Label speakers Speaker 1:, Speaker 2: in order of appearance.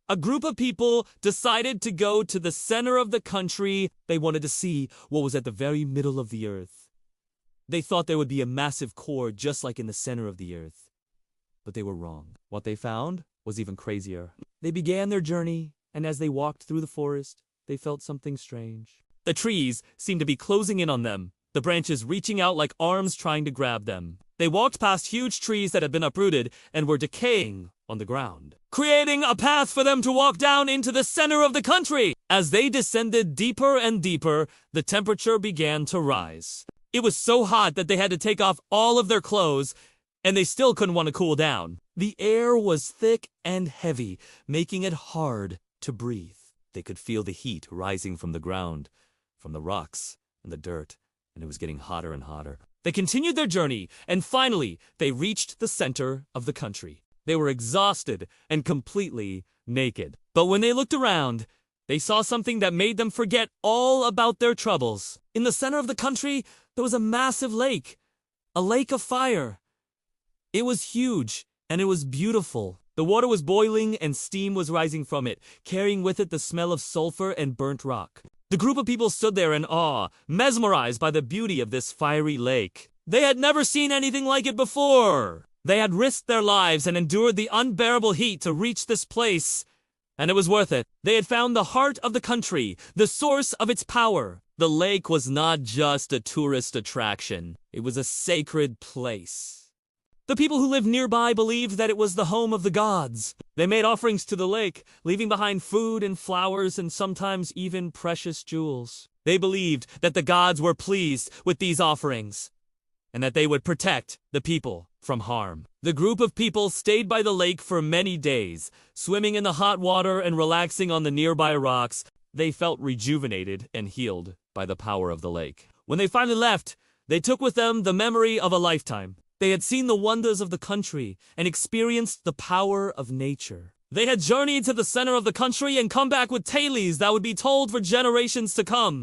Speaker 1: A group of people decided to go to the center of the country. They wanted to see what was at the very middle of the earth. They thought there would be a massive core just like in the center of the earth. But they were wrong. What they found was even crazier. They began their journey, and as they walked through the forest, they felt something strange. The trees seemed to be closing in on them, the branches reaching out like arms trying to grab them. They walked past huge trees that had been uprooted and were decaying on the ground, creating a path for them to walk down into the center of the country. As they descended deeper and deeper, the temperature began to rise. It was so hot that they had to take off all of their clothes, and they still couldn't want to cool down. The air was thick and heavy, making it hard to breathe. They could feel the heat rising from the ground, from the rocks and the dirt, and it was getting hotter and hotter. They continued their journey, and finally, they reached the center of the country. They were exhausted and completely naked. But when they looked around, they saw something that made them forget all about their troubles. In the center of the country, there was a massive lake, a lake of fire. It was huge, and it was beautiful. The water was boiling and steam was rising from it, carrying with it the smell of sulfur and burnt rock. The group of people stood there in awe, mesmerized by the beauty of this fiery lake. They had never seen anything like it before. They had risked their lives and endured the unbearable heat to reach this place, and it was worth it. They had found the heart of the country, the source of its power. The lake was not just a tourist attraction. It was a sacred place. The people who lived nearby believed that it was the home of the gods. They made offerings to the lake, leaving behind food and flowers and sometimes even precious jewels. They believed that the gods were pleased with these offerings, and that they would protect the people from harm. The group of people stayed by the lake for many days, swimming in the hot water and relaxing on the nearby rocks. They felt rejuvenated and healed by the power of the lake. When they finally left, they took with them the memory of a lifetime. They had seen the wonders of the country and experienced the power of nature. They had journeyed to the center of the country and come back with tales that would be told for generations to come.